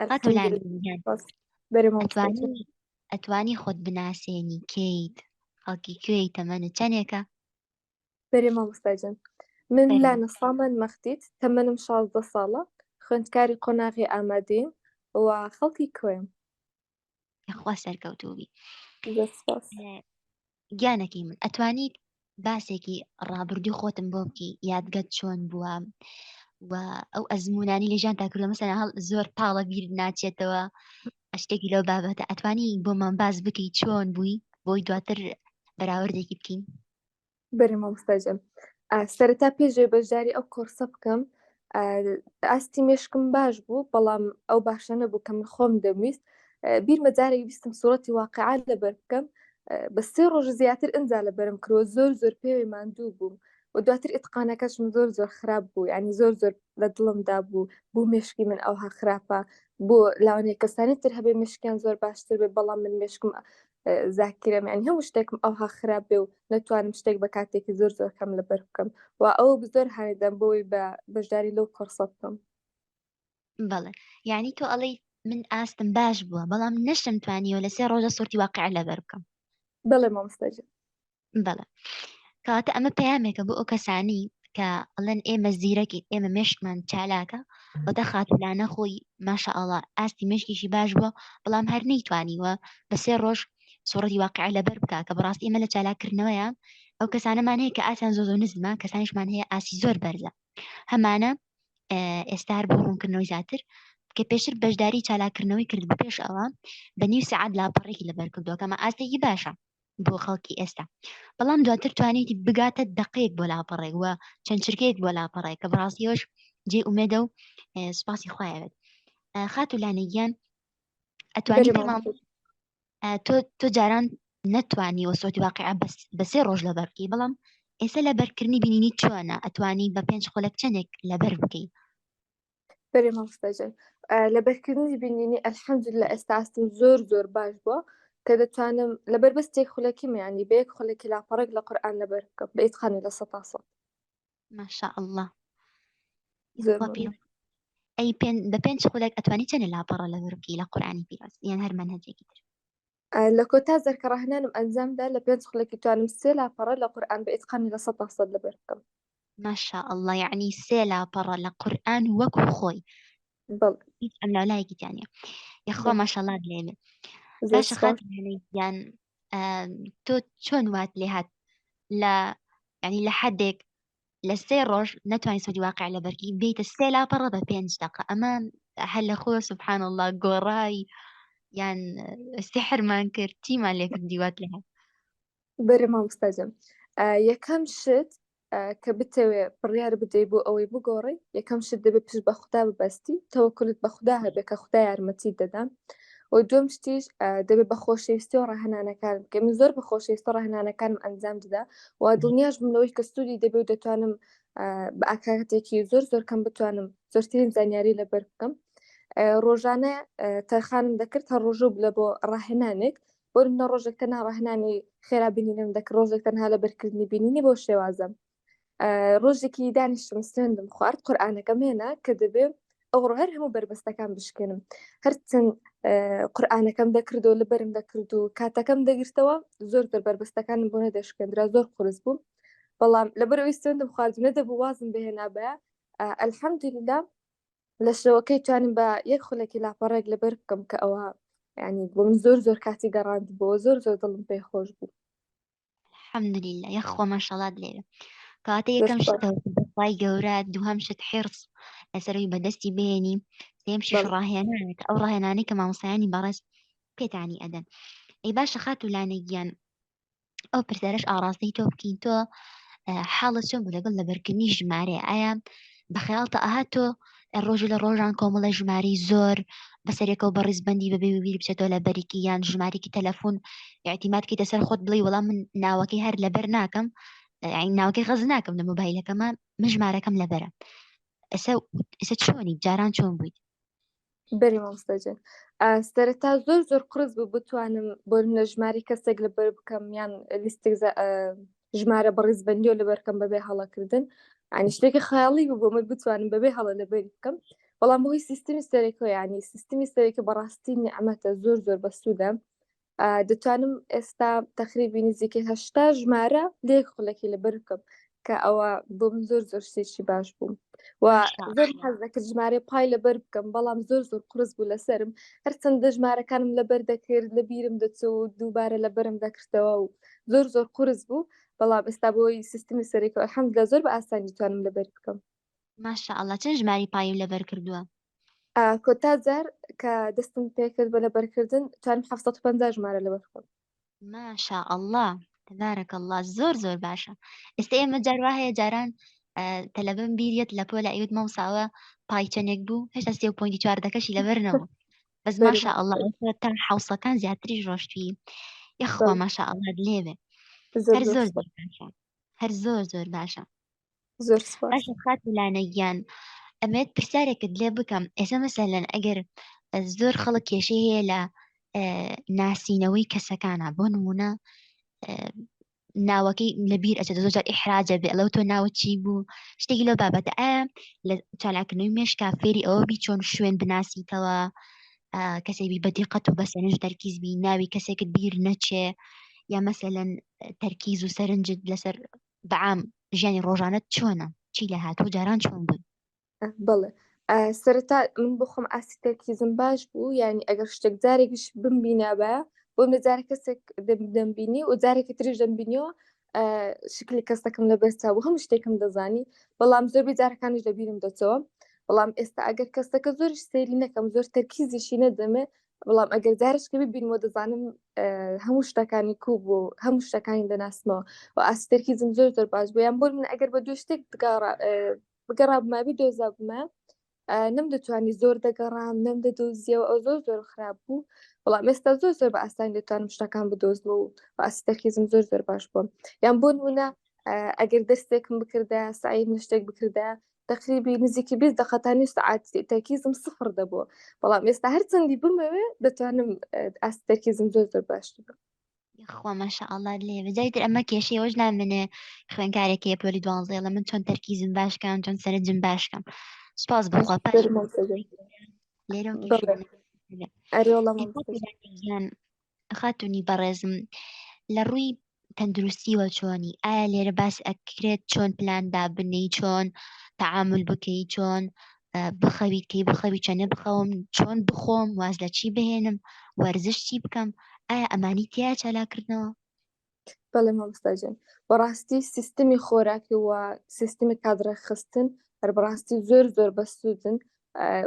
الحمد لله خاتولانیان باس بەرێمە مستەجە ئەتوانی خۆت بناسێنی کەیت خەڵکی کوێی تەمەنە چەندێکە بەرێمە مستەجن من بەرم لانە سامان مەختیت تەمەنم 16 ساڵە خوێندکاری قۆناغی ئامادەین و خەڵکی کوێم یخوا سەرکەوتوبی دەسپاس گیانەکەی من ئەتوانیت باسێکی ڕابردوو خۆتم بۆ بکی یادگەت چۆن بووە و ئەو ئەزممونانی لێژان تاکردە مەسەن هەڵ زۆر پاڵە بیر ناچێتەوە شتێکی لەو بابەتە ئەتوانی بۆمان باز بکەی چۆن بووی بۆی دواتر بەراوردێکی بکەین بەرێمە مستەجم سەرەتا پێشێ بەشداری ئەو کۆرسە بکەم ئاستی مێشکم باش بوو بەڵام ئەو باشە نەبوو کە من خۆم دەویست بیرمە جارێک ویستم سوڕەتی واقعا لەبەر بکەم بە 3 ڕۆژ زیاتر ئەنجا لەبەرم کرۆ زۆر پێوی ماندوو بووم و دواتر ئیتقانەکەشم زۆر خراپ بوو ینی زۆر لە دڵمدا بوو مێشکی من ئەوها خراپە بۆ لاوانەیە کەسانی تر هەبێ مشکیان زۆر باشتر بێ بەڵام من مێشکم زاکرم ینی هەموو شتێکم ئەوها خراپ بێ و نەتوانم شتێک بە کاتێکی زۆر کەم لەبەر بکەم و ئەو زۆر هاێدەم بۆی بە بەشداری لەو کۆرسە بکەم بەڵێ یعنی تۆ ئەڵەی من ئاستم باش بووە بەڵام نەشم توانیەوە لە 3 ڕۆژە سوورتی واقع لەبەر بکەم بەڵێ مامۆستاجە بەڵێ کەواتە ئەمە پەیامێکە بۆ ئەو کەسانی کە ئەڵەن ئێمە زیرەکی ئێمە مێشتمان چالاکە بەتە خاتولانە خۆی ماشەئەڵڵا ئاستی مێشکیشی باش بووە بەڵام هەر نەیتوانیوە بە 3 ڕۆژ سوڕەتی واقع لەبەر بکە کە بەڕاستی ئێمە لە چالاکردنەوەیە ئەو کەسانەمان هەیە کە ئاسیان زۆ نزمە کەسانیشمان هەیە ئاسی زۆر بەرزە هەمانە ئێستا هەر بۆ ڕوونکردنەوەی زیاتر کە پێشتر بەشداری چالاکردنەوەی کرد بە پێش ئەوە بە نیو سەعات لاپەڕێکی لەبەر کردووە کەمە ئاستێکی باشە بۆ خەڵکی ئێستا بەڵام دواتر توانێتی بگاتە دقەیەک بۆ لاپەڕێک وە چەند چرکەیەک بۆ لاپەڕێک کە بەڕاستیەوەش جێ ئومێدە و سپاسی خوایەوێت خاتولانەیان ئەتوانی بەرێ پێمان مامۆستاجە تۆ جاران نەتوانیوە سۆتی واقعا بە 3 ڕۆژ لەبەر بکەی بەڵام ئێستا لەبەرکردنی بینینی چۆنە ئەتوانی بە 5 خۆلک چەندێک لەبەر بکەیت بەرێ مامۆستاجە لە بەرکردنی بینینی ئەلحەمدولillah ئێستا ئاستم زۆر باش بووە کە دەتوانم لەبەر بەستێک خولەکیم ینی بە یەک خولێکی لاپەڕێک لە قورئان لەبەر بکەم بە ئیتقانی لە 100% ماشاءالله زۆر یخوا پێ مەمنون ئەی بە 5 خولێک ئەتوانی چەند لاپەڕە لەبەر بکەی لە قورئانی پیرۆز یان هەر مەنهەجێکی تر لە کۆتا زەرکە ڕاهێنانم ئەنجامدا لە 5 خولێکی توانم 3 لاپەڕە لە قورئان بە ئیتقانی لە 100% لەبەر بکەم ماشاءالله یعنی 3 لاپەڕە لە قورئان وەکو خۆی بەڵێ هیچ ئەم لایەکی تیانە یخوا ماشاءالله لێمێ زۆر باشە سپاس خاتیان تۆ چۆن وات لێ هات لە ینی لە حدێک لە 3 ڕۆژ نەتوانانی سۆتی واقع لەبەرکی بیتە 3 لاپەڕە بە 5 دقە ئەمە هەر لە خۆ سبحان الله گۆڕای یان سحرمان کرد چیمان لێ کرد دیوات لێ هات بەرێ مامۆستاجەم یەکەم شت کە بتەوێ بڕیار بدەی بۆ ئەوەی بگۆڕی یەکەم شت دەبێت پشت بە خودا ببەستی تەوەکلت بە خودا هەبێت کە خودا یارمەتیت دەدات و دووەم شتیش دەبێت بە خۆشەویستی و ڕاهێنانەکان بکەم من زۆر بە خۆشەویستی ڕاهێنانەکانم ئەنجام دەدا و دڵنیاش بووم لەوەی کە سوودی دەبێت و دەتوانم بە ئاکاتێکی زۆر کەم بتوانم زۆرترین زانیاری لەبەر بکەم ڕۆژانە تەرخانم دەکرد هەر ڕۆژوو لە بۆ ڕاهێنانێک بۆ منە ڕۆژێک تەنها ڕاهێنانی خێرا بینینم دەکرد ڕۆژێک تەنها لەبەرکردنی بینینی بۆ شێوازەم ڕۆژێکی دانیشتم سوێندم خوارد قورئانەکەم هێنا کە دەبێت ئەو ڕۆ هەر هەموو بربەستەکان بشکێنم هەرچەند قورئانەکەم دەکردەوە لەبەرم دەکرد و کاتەکەم دەگرتەوە زۆر بربەستەکانم بۆ نەدەشکێنرا زۆر قورس بوو بەڵام لەبەرەوەی سوێندم خوارد نەدەبوو وازم بهێنا بە ئەلحەمدولillah لە شەوەکەی توانم بە یەک خولێکی لاپەڕێک لەبەر بکەم کە ئەوە ینی بۆ من زۆر کاتی گەڕاند بۆ زۆر دڵم پێی خۆش بوو الحەمدولله یخوا ماشاءالله لێرە کەواتە زۆر یەکەم سوپاس شتەوە خی گەورە دووهەم شت حرص لەسەروی بەدەستی بێنی سێم شش بەڵێ ڕاهێنانێک ئەو ڕاهێنانی کە مامۆستایانی بەڕێز پێتانی ئەدەن ئەی باشە خاتولانەیگیان ئەو پرسیارەش ئاڕاستی تۆ بکەین تۆ حاڵت چۆن بوو لەگەڵ لەبەرکردنی ژمارە ئایا بەخەیاڵتە ئاها تۆ ڕۆژ لە ڕۆژان کۆمەڵە ژماری زۆر بەسەرێکەوە بە ڕیزبندی بەبێ بیر بچێتەوە لە بەریکی یان ژمارێکی تەلەفۆن اعتیمادکەی دەسەر خۆت بڵی وەڵام من ناوەکەی هەر لەبەر ناکەم ناوەکەی غەز ناکەم لە مۆبایلەکەمە من ژمارەکەم لەبەرە ئێستا چۆنی جاران چۆن بوویت بەری مامۆستاجان سەرەتا زۆر قرس بوو بتوانم بۆ منە ژماری کەسێک لەبەر بکەم یان لیستێک ژمارە بە ڕیزبەندی و لەبەرکەم بەبێ هەڵەکردن ئەنی شتێکی خەیاڵی بوو بۆ من بتوانم بەبێ هەڵە لەبەری بکەم بەڵام بەهۆی سیستمی سەرەکیەوە ینی سیستمی سەرەکی بەڕاستی نیعمەتە زۆر بەسوودە. دەتوانم ئێستا تقریبی نزیکەی 80 ژمارە لە یەک خولەکی لەبەر بکەم کە ئەوە بۆم زۆر شتێکی باش بوو و ماشاء زۆر الله حەز دەکرد ژمارەی پای لەبەر بکەم، بەڵام زۆر قورس بوو لەسرم، هەرچەندە ژمارەکانم لەبەر دەکرد لە بیرم دەچوو و دووبارە لەبەرم دەکردەوە و زۆر قورس بوو، بەڵام ئێستا بۆی سیستمی سەرەکیەوە الحەمدولillah زۆر بە ئاسانی توانم لەبەر بکەم. ماشاء الله چەند ژماری پایم لەبەر کردووە؟ کۆتا جار کە دەستم پێکرد بە لەبەرکردن توانم 750 ژمارە لەبەر بکەم. ماشاء الله تبارك الله زۆر باشە. ئێستا ئێمە جار وا هەیە جاران تەلەبەم بیریەت لە پۆلە ئەوت مەوساوە پای چەندێک بوو هێشتا 3.4 لەبەرنەوە. بەس بەری ماشاء الله ئێستا تا حوسەکان زیاتریش ڕۆشتووی. یەخوا بەڵێ ماشاء الله لێوێ. زۆر هەر زۆر زۆر سپاس. باشە. هەر زۆر باشە. زۆر سپاس. باشە خاتولانەگیان ئەمەت پرسیارێکت لێ بکەم ئێستا مەسەلەن ئەگەر زۆر خەڵک کێشەی هەیە لە ناسینەوەی کەسەکانە بۆ نمونە ناوەکەی لەبیر ئەچێتە زۆر جار ئیحراجە بێ ئەڵەو تۆ ناوت چی بوو شتێکی لەو بابەتە ئایا لە چالاکردنەوەی مێشکا فێری ئەوە بی چۆن شوێن بناسیتەوە کەسێبی بەدیقەت و بەسەرنج تەرکیز بی ناوی کەسێکت بیر نەچێ یا مەسەلەن تەرکیز و سەرنجت لەسەر بەعام ژیانی ڕۆژانەت چۆنە چی لە هاتوو جاران چۆن بوون؟ بەڵێ سەرەتا من بخۆم ئاسی تەرکیزم باش بوو، یعنی ئەگەر شتێک جارێکیش بمبینابە بۆم لە جارە کەسێک دەمبینی و جارێکی تریش دەمبینیەوە شکلی کەسەکەم لەبەر چاوبوو هەموو شتێکم دەزانی، بەڵام زۆربەی جارەکانیش لەبیرم دەچەوە. بەڵام ئێستا ئەگەر کەسەکە زۆرش سەیری نەکەم زۆر تەرکیزیشی نەدەمێ، بەڵام ئەگەر جارشکە ببینمەوە دەزانم هەموو شتەکانی کوو بوو هەموو شتەکانی دەناسمەوە و ئاسی تەرکیزم زۆر باش بوو یان بۆ من ئەگەر بە دوو شتێک بگەڕابمابی دۆزا بمە نەمدەتوانی زۆر دەگەڕام نەمدەدۆزیەوە ئەو زۆر خراپ بوو، بەڵام ئێستا زۆر بە ئاسانی دەتوانم شتەکان بدۆزمەوە و ئاسی تەرکیزم زۆر باش بووم. یان بۆ نمونە ئەگەر دەستێکم بکردە سعی من شتێک بکردە تقریبی نزیکی 20 دقەتانی سعاتی تەرکیزم سفر دەبووە، بەڵام ئێستا هەرچەندی بمەوێ دەتوانم ئاسی تەرکیزم زۆر باش بکەم. یخوا ماشاء الله لێوێ جایتر ئەمە کێشەیەوەش نامێنێ خوێنکارێکی پۆلی 12 لە من چۆن تەرکیزم باشکەم چۆن سەرنجم باشکەم سوپاس بخوا پاش لێرە و کێشانە یان خاتونی بەڕێزم لە ڕووی تەندروستیوە چۆنی ئایا لێرە باس ئەکرێت چۆن پلاندا بنەی چۆن تەعامل بکەی چۆن بخەویت کەی بخەوی چەنە بخەوم چۆن بخۆم واز لە چی بهێنم وەرزش چی بکەم ئایا ئەمانی تیا چالاکردنەوە؟ بەڵێ مامۆستاجان بەڕاستی سیستمی خۆراکی و سیستمی کادرە خستن هەر بەڕاستی زۆر بەسوودن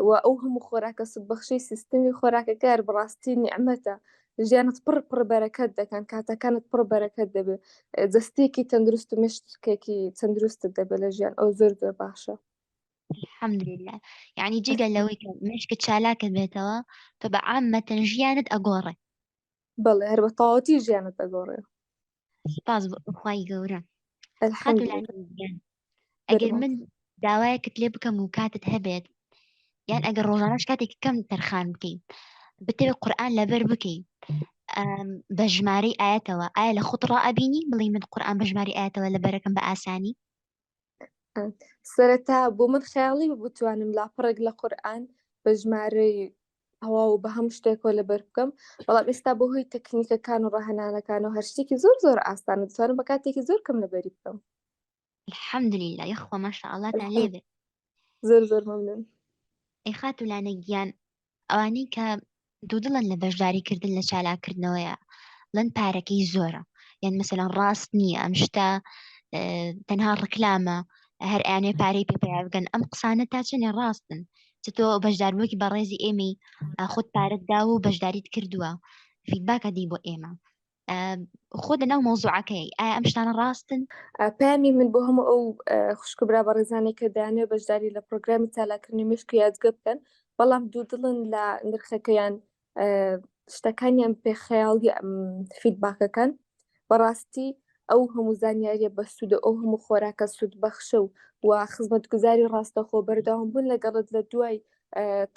و ئەو هەموو خۆراکە سودبەخشی سیستمی خۆراکەکە هەر بەڕاستی نیعمەتە ژیانت پڕ بەرەکەت دەکەن کاتەکانت پڕ بەرەکەت دەبێت جەستێکی تەندروست و مشتێکی تەندروستت دەبێت لە ژیان ئەو زۆر باشە. الحەمدولله یعنی جگە لەوەی کە مشکت چالاکت بێتەوە تۆ بە عامەتەن ژیانت ئەگۆڕێ. بەڵێ هەر بە تەواوەتی ژیانت ئەگۆڕێ. سپاس خوای گەورە. الحەمدولله. ئەگەر من داوایەکت لێ بکەم و کاتت هەبێت یان ئەگەر ڕۆژانەش کاتێکی کەم تەرخان بکەین بتەوێت قورئان لەبەر بکەین بە ژمارەی ئاەتەوە ئایا لە خۆت ڕائەبینی بڵێ من قورئان بە ژماری ئاەتەوە لەبەرەکەم بە ئاسانی؟ سەرەتا بۆ من خەیاڵی بتوانم لاپەڕێک لە قورئان بە ژمارەی هەوا و بە هەموو شتێکەوە لەبەر بکەم، بەڵام ئێستا بەهۆی تەکنیکەکان و ڕاهێنانەکان و هەر شتێکی زۆر ئاسانە دەتوانم بە کاتێکی زۆر کەم لەبەری بکەم. الحەمدولله یەخوا ماشاء الله تان لێبێ. زۆر مەمنون. ئەی خاتولانە گیان ئەوانەی کە دوودڵن لە بەشداریکردن لە چالاکردنەوەیە لەن پارەکەی زۆرە یان مەسەلەن ڕاست نییە ئەم شتە تەنها ڕکلامە هەر ئەیانێ پارەی پێ بگەن ئەم قسانە تا چنێ ڕاستن تۆ بەشداربووەکی بەڕێزی ئێمەی خۆت پارەت داوە و بەشداریت کردووە فیدباکە دی بۆ ئێمە خۆ لەناو مۆزوعەکەی ئایا ئەم شتانە ڕاستن؟ پامی من بۆ هەموو ئەو خوشکبرا بەڕێزانێک کە دایانێ بەشداری لە پرۆگرامی چالاکردنی مشکی یادگە بکەن، بەڵام دوودڵن لە نرخەکەیان شتەکانیان پێخەیاڵی فیدباکەکەن بەڕاستی ئەو هەموو زانیاریە بە سوودە ئەو هەموو خۆراکە سوود بەخشە و خزمەتگوزاری ڕاستەخۆ بەردەوام بوون لەگەڵت لە دوای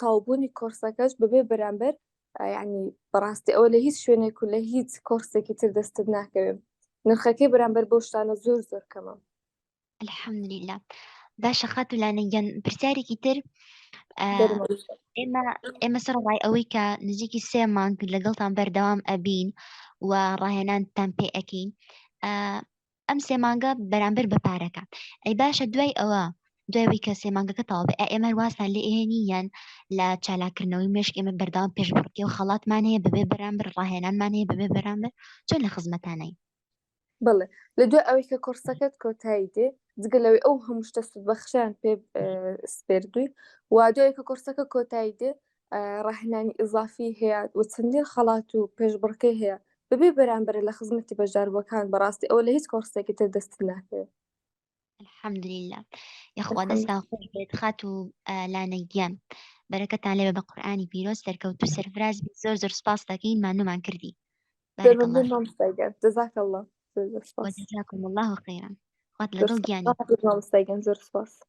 تاوبوونی کۆرسەکەش بەبێ بەرامبەر یعنی بەڕاستی ئەوە لە هیچ شوێنێک و لە هیچ کۆرسێکی تر دەستت ناکەوێت نرخەکەی بەرامبەر بۆ شتانە زۆر کەمە. الحەمدولله. باشە خاتولانە گیان پرسیارێکی تر دەرێ آه، مامۆستا. ئێمە سەرڕای ئەوەی کە نزیکی 3 مانگ لەگەڵتان بەردەوام ئەبین و ڕاهێنانتان پێ ئەەکەین ئەم 3 مانگە بەرامبەر بە پارەکە ئەی باشە دوای ئەوە دوایەوەی کە 3 مانگەکە تەواو بێ ئێمە واسان لێ ئێنیان لە چالاکردنەوەی مێشک ئێمە بەردەوام پێش بڕکێ و خەڵاتمان هەیە ببێ بەرامبەر ڕاهێنانمان هەیە ببێ بەرامبەر چۆن لە خزمەتانەی بەڵێ لە دوای ئەوەی کە کۆرسەکەت کۆتایی دێ جگە لەوەی ئەو هەموو شتە سودبەخشیان پێ سپێردووی و دوای کە کۆرسەکە کۆتایی دێ ڕاهێنانی ئیضافی هەیە و چەندین خەڵات و پێشبڕکەی هەیە ببێ بەرامبەر لە خزمەتی بەشداربووەکان بەڕاستی ئەوە لە هیچ کۆرسێکی تر دەست ناکەوێت. الحەمدلله یخوا الحەمد دەستان خۆش بێت خات و لانەی گیان بەرەکەتان لێبێ بە قورئانی پیرۆز سەرکەوتو سەرفراز بی زۆر سپاس دەکەین مانومان کردی بارك الله دەرمەندین فيك مامۆستای جەزاک الله زۆر سپاس. وجزاكم الله خيرا خوات لەگەڵ گیانی مامۆستای گەورە زۆر سپاس.